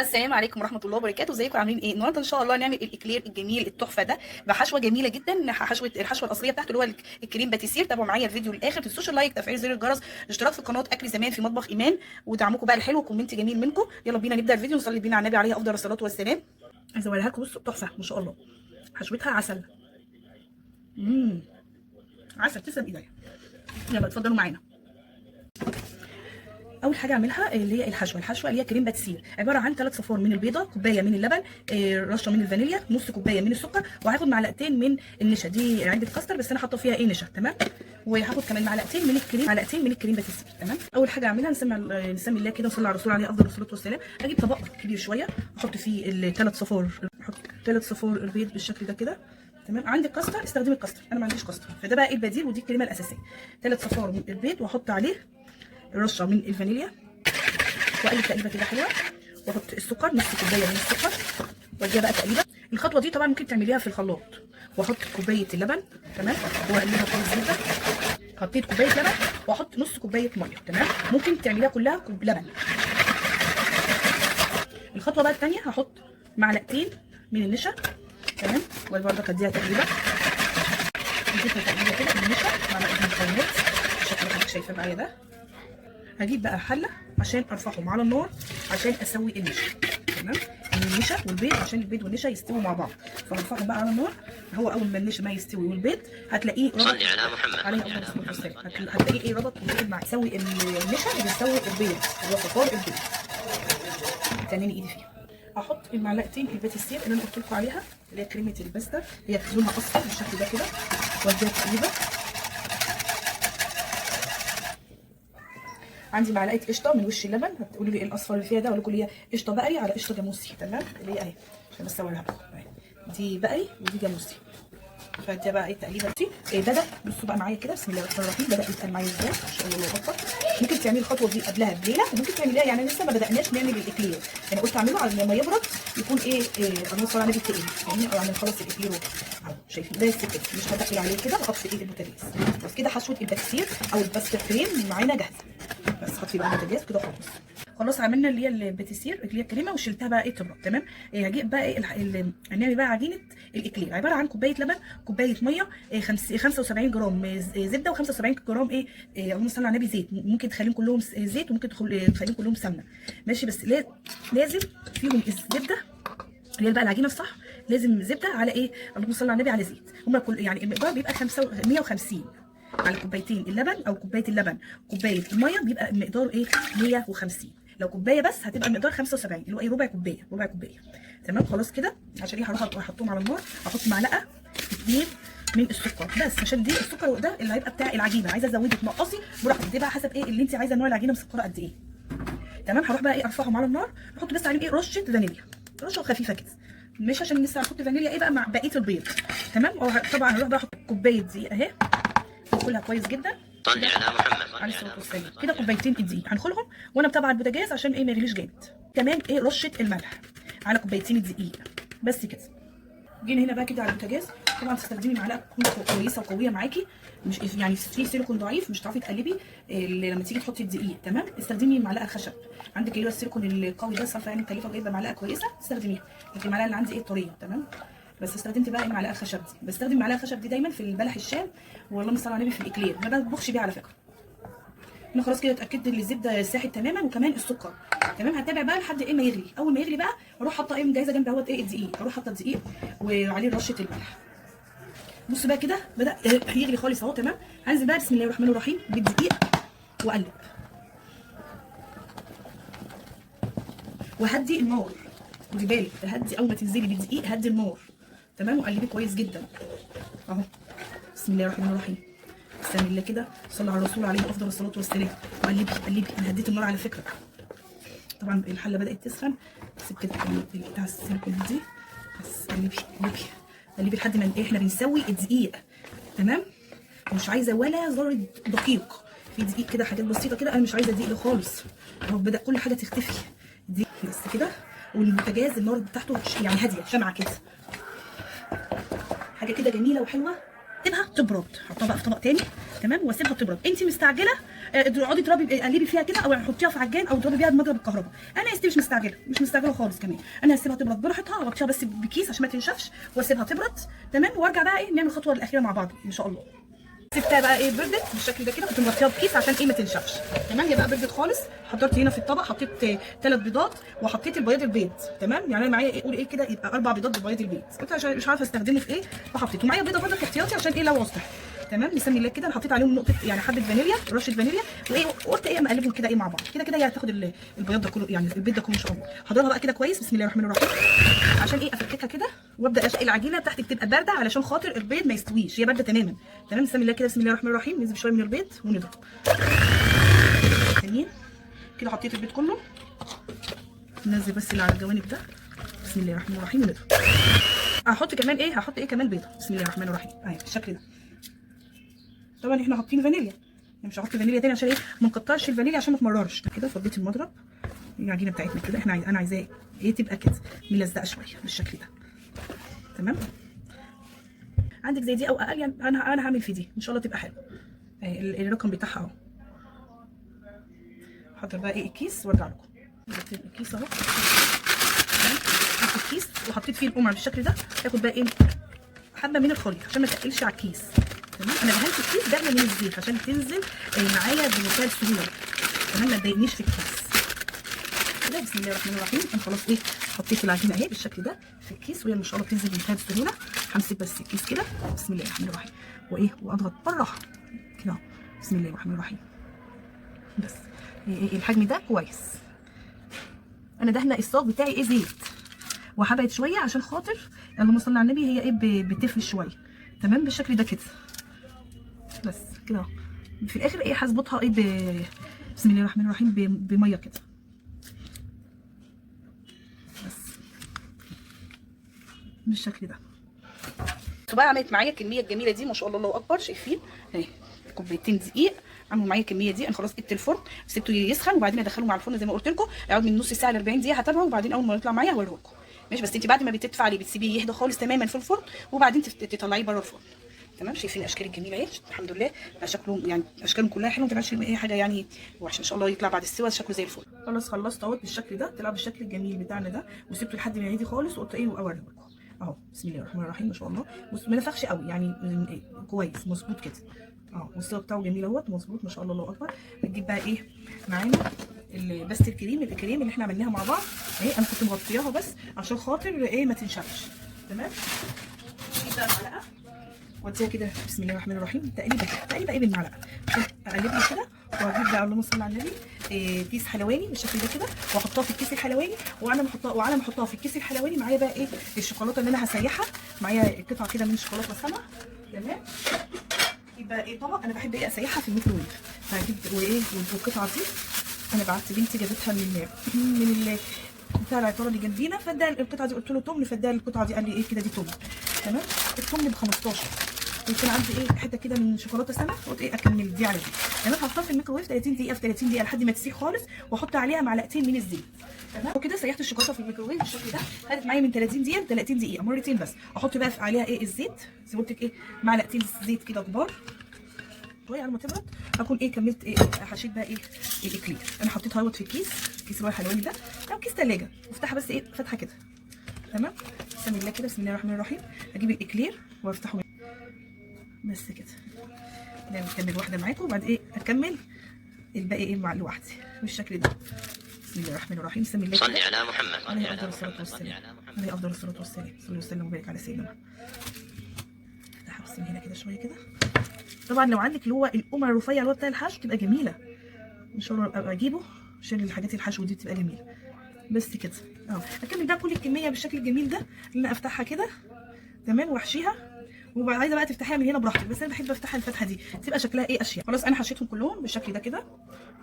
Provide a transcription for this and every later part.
السلام عليكم ورحمه الله وبركاته. ازيكم عاملين ايه؟ النهارده ان شاء الله هنعمل الاكلير الجميل التحفه ده بحشوه جميله جدا. الحشوه الاصليه بتاعته اللي هو الكريم باتيسير. تابعوا معايا الفيديو للاخر، تنسوش اللايك، تفعيل زر الجرس، الاشتراك في قناه اكل زمان في مطبخ ايمان، ودعمكم بقى الحلو وكومنت جميل منكم. يلا بينا نبدا الفيديو، نصلي بينا على النبي عليه افضل الصلاه والسلام. عايزه اوريها لكم، بصوا تحفه ما شاء الله، حشوتها عسل. عسل، تسلم ايديا. يلا اتفضلوا معانا. اول حاجه اعملها اللي هي الحشوه اللي هي كريم باتيسير، عباره عن 3 صفار من البيضه، كوبايه من اللبن، رشه من الفانيليا، نص كوبايه من السكر، وهاخد معلقتين من النشا. دي علبه كاستر بس انا حاطه فيها نشا، تمام. وهاخد كمان معلقتين من الكريم باتيسير، تمام. اول حاجه اعملها نسمي الله كده، ونصلي على الرسول عليه افضل الصلاه والسلام. اجيب طبق كبير شويه، احط فيه الثلاث صفار، احط 3 صفار البيض بالشكل ده كده، تمام. عندك كاستر استخدمي الكاستر، انا ما عنديش كاستر، فده بقى البديل ودي الكريمه الاساسيه. 3 صفار من البيض، واحط عليه رشه من الفانيليا، واقلب تقليبه كده حلوه، واحط السكر، نص كوبايه من السكر، واديها بقى تقليبه. الخطوه دي طبعا ممكن تعمليها في الخلاط. واحط كوبايه اللبن، تمام، واقلبها كويس جدا. حطيت كوبايه لبن، واحط نص كوبايه ميه، تمام. ممكن تعمليها كلها لبن. الخطوه بقى الثانيه هحط معلقتين من النشا، تمام، وبرده اديها تقليبه. اديتها تقليبه كده بالنشا مع معلقه مكونات بالشكل اللي حضرتك شايفاه معايا ده. هجيب بقى حله عشان ارفعهم على النار عشان اسوي النشا، تمام. النشا والبيض عشان البيض والنشا يستووا مع بعض، فهرفعهم بقى على النار. هو اول ما النشا ما يستوي والبيض هتلاقيه ربط. صلي على محمد عليه افضل الصلاه والسلام. هتلاقيه ايه، ربط ويقعد مع يسوي النشا وبيسوي البيض، اللي هو صفار البيض. تنيني ايدي فيه. احط المعلقتين الباتيسير اللي انا قلت لكم عليها، اللي هي كريمه الباستا، هي لونها اصفر بالشكل ده كده، واديها تقليبه. عندي معلقه قشطه من وش اللبن، هتقولوا لي ايه الاصفر اللي فيها ده، اقول لكم هي قشطه بقري على قشطه جاموسي، تمام، اللي هي اهي عشان بس اوريها لكم اهي، دي بقري ودي جاموسي. فدي بقى ايه التقليبه دي. بدا، بصوا بقى معايا كده، بسم الله الرحمن الرحيم، بدا يتقل معايا ازاي ما شاء الله اكبر. ممكن تعملي الخطوه دي قبلها بليله، وممكن تعمليها يعني لسه ما بداناش نعمل الاكلير، يعني قلت اعمله على ما يبرد يكون اللهم صل على النبي تقيل، يعني او نخلص الاكلير اهو. شايفين زي السكر، مش هتقل عليه كده، واحط البوتاجاز. بس كده حشوه الباتيسير او الباستر كريم معانا جاهزه. بس حطي بقى البوتاجاز كده خلاص عملنا اللي هي الباتيسير اللي هي الكريمه، وشلتها بقى تبرد، تمام. هجيب بقى هنعمل بقى عجينه الاكلير، عباره عن كوبايه لبن، كوبايه ميه، 75 جرام زبده، و75 جرام اللهم صل على النبي زيت. ممكن تخليهم كلهم زيت، وممكن تخليهم كلهم سمنه، ماشي. بس لازم فيهم الزبده اللي هي بقى العجينه الصح، لازم زبده على اللهم صل على النبي على زيت. هما يعني المقدار بيبقى 150 على كوبايتين اللبن، او كوبايه اللبن كوبايه الميه بيبقى مقدار 150. لو كوبايه بس هتبقى مقدار 75، اللي هو ربع كوبايه، تمام. خلاص كده. عشان هروح احطهم على النار، احط معلقه 2 من السكر بس، عشان دي السكر ده اللي هيبقى بتاع العجينه. عايزه تزودي تنقصي براحتك، دي بقى حسب اللي انت عايزه نوع العجينه مسكره قد ايه، تمام. هروح بقى ارفعهم على النار، احط بس عليهم رشه فانيليا، رشه خفيفه كده، مش عشان لسه هنحط فانيليا بقى مع بقيه البيض، تمام. طبعا هروح بقى احط كوبايه دقيق اهي، هنخلها كويس جدا. صلي على محمد عليه الصلاه والسلام. كده كوبايتين الدقيق هنخلهم، وانا متابعه البوتاجاز عشان ما يغليش جامد. كمان رشه الملح على كوبايتين الدقيق، بس كده. جينا هنا بقى كده على البوتاجاز. طبعا تستخدمي معلقه تكون كويسه وقويه معاكي، مش يعني في سيليكون ضعيف مش هتعرفي تقلبي لما تيجي تحطي الدقيق، تمام. استخدمي معلقه خشب، عندك اللي هو السيليكون القوي ده صفا يعني مكلفه وجايبه معلقه كويسه استخدميها، لكن المعلقه اللي عندي طريه، تمام. بس استخدمت بقى معلقه خشب دي، بستخدم معلقه خشب دي دايما في البلح الشام، واللهم صل على النبي في الاكلير، ما بطبخش بيه على فكره. انا خلاص كده اتاكدت ان الزبده ساحت تماما، وكمان السكر تمام. هتابع بقى لحد ما يغلي. اول ما يغلي بقى اروح حاطه مجهزه جنب اهوت الدقيق، اروح حاطه الدقيق وعليه رشه الملح. بص بقى كده بدا يغلي خالص اهو، تمام. هنزل بقى بسم الله الرحمن الرحيم بالدقيق واقلب، وهدي النار. خدي بالك تهدي اول ما تنزلي بالدقيق، هدي النار، تمام، وقلبي كويس جدا اهو. بسم الله الرحمن الرحيم. بسم الله كده، صلى على الرسول عليه افضل الصلاه والسلام. وقلبي انا هديت النار على فكره. طبعا الحله بدات تسخن، سبت بتاع السيليكون دي، بس قلبي لحد ما احنا بنسوي الدقيق، تمام. مش عايزه ولا ذره دقيق، في دقيق كده حاجات بسيطه كده، انا مش عايزه دقيق خالص اهو. بدا كل حاجه تختفي دي بس كده. والبوتاجاز النار بتاعته يعني هاديه شمعه كده، حاجه كده جميله وحلوه. سيبها تبرد، حطها بقى في طبق تاني تمام، واسيبها تبرد. انت مستعجله اقعدي اضربي قلبي فيها كده، او حطيها في عجان، او اضربي بيها بمضرب الكهرباء. انا يا ستي مش مستعجله خالص كمان. انا هسيبها تبرد براحتها، اغطيها بس بكيس عشان ما تنشفش، واسيبها تبرد. تمام، وارجع بقى ايه نعمل الخطوه الاخيره مع بعض ان شاء الله. سبتها بقى ايه بردت بالشكل ده كده، كنت مغطيها بكيس عشان ايه ما تنشفش. تمام، هي بقى بردت خالص. حضرت هنا في الطبق، حطيت 3 بيضات، وحطيت البيض. تمام، يعني انا معايا ايه قول ايه كده، يبقى 4 بيضات ببيض البيض. قلت عشان مش عارفه استخدمه في ايه، فحطيته. معايا بيضه برده احتياطي عشان ايه لو عوزتها. تمام، بسم الله كده. انا حطيت عليهم نقطه يعني حبه فانيليا، رشه فانيليا، وايه قلت ايه اما اقلبهم كده ايه مع بعض كده هي هتاخد البياض ده كله، يعني البيض ده كله ان شاء الله. هضربها بقى كده كويس، بسم الله الرحمن الرحيم، عشان ايه افككها كده، وابدا اشق العجينه بتاعتك تبقى بارده علشان خاطر البيض ما يستويش، هي بارده تماما. تمام، بسم الله كده، بسم الله الرحمن الرحيم. ننزل شويه من البيض ونضرب ثانيين كده. حطيت البيض كله، ننزل بس اللي على الجوانب ده، بسم الله الرحمن الرحيم، ونضرب. هحط كمان ايه، هحط ايه كمان بيضه، بسم الله الرحمن الرحيم اهي بالشكل ده. طبعا احنا حاطين فانيليا، يعني مش هحط فانيليا تاني عشان ايه ما نكترش الفانيليا عشان ما تمررش كده. فضيت المضرب، العجينه بتاعتنا كده انا عايزاه ايه تبقى كده ملزقه شويه بالشكل ده. تمام، عندك زي دي او اقل، يعني انا هعمل في دي ان شاء الله تبقى حلوه. الرقم بتاعها اهو. هحضر بقى ايه الكيس وارجع لكم. جبت الكيس اهو، حطيت الكيس وحطيت فيه القمع بالشكل ده. هاخد بقى ايه حبه من الخليط عشان ما تقلش على الكيس. تمام، انا دهنت الكيس دهنه من الزيت عشان تنزل معايا بمنتهى السهوله. تمام، ما تضايقنيش في الكيس كده. بسم الله الرحمن الرحيم. انا خلاص ايه حطيت العجينه اهي بالشكل ده في الكيس، وهي ما شاء الله بتنزل بمنتهى السهوله. همسك بس الكيس كده، بسم الله الرحمن الرحيم، وايه واضغط بالراحه كده، بسم الله الرحمن الرحيم. بس الحجم ده كويس. انا دهنه الصاج بتاعي ايه زيت، وهبعد شويه عشان خاطر اللهم صل على النبي هي ايه بتفل شويه. تمام، بالشكل ده كده بس كده. في الاخر ايه هظبطها ايه بسم الله الرحمن الرحيم بميه كده بس بالشكل ده. بقى عملت معايا الكميه الجميله دي ما شاء الله الله اكبر. شايفين اهي كوبايتين دقيق عملوا معايا الكميه دي. انا خلاص جبت الفرن سبته يسخن، وبعدين ادخله مع الفرن زي ما قلت لكم. اقعد من نص ساعه ل 40 دقيقه هتابعه، وبعدين اول ما يطلع معايا هوريه لكم. ماشي، بس انت بعد ما بتدفع عليه بتسيبيه يهدى خالص تماما في الفرن، وبعدين تطلعيه بره الفرن. تمام، شايفين الاشكال الجميله اهي الحمد لله. شكلهم يعني اشكالهم كلها حلوه، ما تبقاش اي حاجه يعني وحشه ان شاء الله. يطلع بعد السوا شكله زي الفل. خلاص خلصت اهوت بالشكل ده، طلع بالشكل الجميل بتاعنا ده، وسبته لحد ما يعيدي خالص، وقلت ايه واوريه لكم اهو. بسم الله الرحمن الرحيم ما شاء الله. بص ما نفخش قوي يعني كويس مظبوط كده اهو، والسوا بتاعه جميل اهوت مظبوط ما شاء الله الله اكبر. بنجيب بقى ايه معانا بس الكريم اللي احنا عملناها مع بعض اهي. انا كنت مغطياها بس عشان خاطر ايه ما تنشفش. تمام، نجيب بقى معلقه واديها كده بسم الله الرحمن الرحيم تقليبه ايه بالمعلقه عشان اقلبها كده. واجيب بقى اللهم صل على النبي كيس حلواني بالشكل ده كده، واحطها في الكيس الحلواني. وعلى ما احطها في الكيس الحلواني معايا بقى ايه الشوكولاته اللي انا هسيحها. معايا قطعه كده من الشوكولاته سما. تمام، يبقى ايه طبق انا بحب ايه اسيحها في الميكروويف. فهجيب وايه والقطعه دي انا بعت بنتي جابتها من بتاع العطاره اللي جنبينا، فاداها القطعه دي. قلت له تمن، فاداها القطعه دي قال لي ايه كده دي تمن. تمام، التمن ب 15. وكان عندي ايه حته كده من شوكولاته سما، قلت ايه اكمل دي على دي. تمام، هحطها في الميكروويف 30 دقيقه في 30 دقيقه لحد ما تسيح خالص، واحط عليها معلقتين من الزيت. تمام، وكده سيحت الشوكولاته في الميكروويف بالشكل ده. خدت معايا من 30 دقيقه ل 30 دقيقه مرتين بس. احط بقى عليها ايه الزيت زي ما قلت لك ايه معلقتين زيت كده كبار. شويه على ما تبرد اكون ايه كملت ايه حشيت بقى ايه الاكلير. انا حطيتها اهوت في الكيس اللي هو الحلواني ده او كيس ثلاجه، وافتحها بس ايه فتحه كده. تمام، بسم الله كده، بسم الله الرحمن الرحيم. اجيب الاكلير وافتحه بس كده. نكمل واحده معاكم وبعد ايه اكمل الباقي ايه مع لوحدي بالشكل ده. بسم الله الرحمن الرحيم. بسم الله صلي على محمد عليه افضل الصلاه والسلام. عليه افضل الصلاه والسلام. صلى وسلم وبارك على سيدنا. افتحها بس من هنا كده شويه كده. طبعا لو عندك اللي هو القمع الرفيع اللي هو بتاع الحشو تبقى جميله ان شاء الله. ابقى اجيبه عشان الحاجات الحشو دي تبقى جميله. بس كده اكمل بقى كل الكميه بالشكل الجميل ده اللي انا افتحها كده. تمام، واحشيها. وعايزه بقى تفتحيها من هنا براحتك، بس انا بحب افتحها الفتحه دي تبقى شكلها ايه اشياء. خلاص انا حشيتهم كلهم بالشكل ده كده،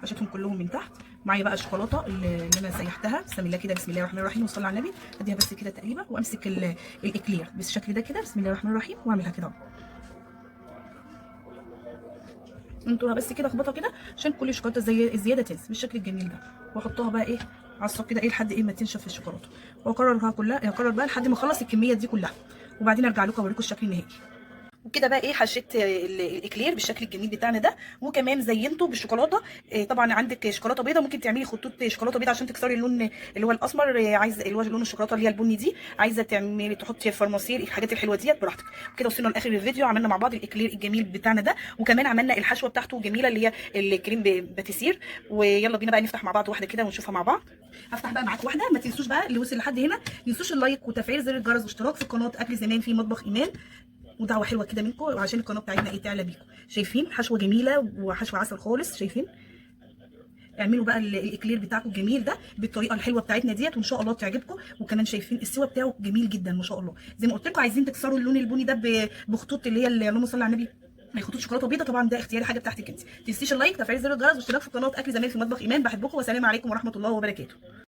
حشيتهم كلهم من تحت. معايا بقى الشوكولاته اللي انا سيحتها. بسم الله كده، بسم الله الرحمن الرحيم وصلي على النبي. اديها بس كده تقريبا، وامسك الاكلير بالشكل ده كده بسم الله الرحمن الرحيم، واعملها كده انتوها بس كده اخبطها كده عشان كل الشوكولاته زي الزياده تنزل بالشكل الجميل ده. واحطها بقى ايه على الصاج كده ايه لحد ايه ما تنشف الشوكولاته. واكررها كلها، اكرر بقى لحد ما اخلص الكميه دي كلها، وبعدين ارجع لكم اوريكم الشكل النهائي. وكده بقى ايه حشيت الاكلير بالشكل الجميل بتاعنا ده، وكمان زينته بالشوكولاته. طبعا عندك شوكولاته بيضاء ممكن تعملي خطوط شوكولاته بيضاء عشان تكسري اللون اللي هو الاسمر. عايزه اللي هو لون الشوكولاته اللي هي البني دي، عايزه تعملي تحطي فرماسير الحاجات الحلوه ديت براحتك. كده وصلنا لاخر الفيديو، عملنا مع بعض الاكلير الجميل بتاعنا ده، وكمان عملنا الحشوه بتاعته جميله اللي هي الكريم باتيسير. ويلا بينا بقى نفتح مع بعض واحده كده ونشوفها مع بعض. هفتح بقى معاك واحده. ما تنسوش بقى اللي وصل لحد هنا، ما تنسوش اللايك وتفعيل زر الجرس واشتراك في قناه اكل زمان في مطبخ ايمان، ودعوه حلوه كده منكم وعشان القناه بتاعتنا ايه تعلى بيكم. شايفين حشوه جميله وحشوه عسل خالص. شايفين؟ اعملوا بقى الاكلير بتاعكم الجميل ده بالطريقه الحلوه بتاعتنا ديت، وان شاء الله تعجبكم. وكمان شايفين السوا بتاعه جميل جدا ما شاء الله. زي ما قلت لكم عايزين تكسروا اللون البني ده بخطوط اللي هي اللهم صل على النبي، خطوط شوكولاته بيضاء. طبعا ده اختياري، حاجه بتاعتك انت. ما تنسيش اللايك، تفعيل زر الجرس، واشتراك في قناه اكل زمان في مطبخ ايمان. بحبكم والسلام عليكم ورحمه الله وبركاته.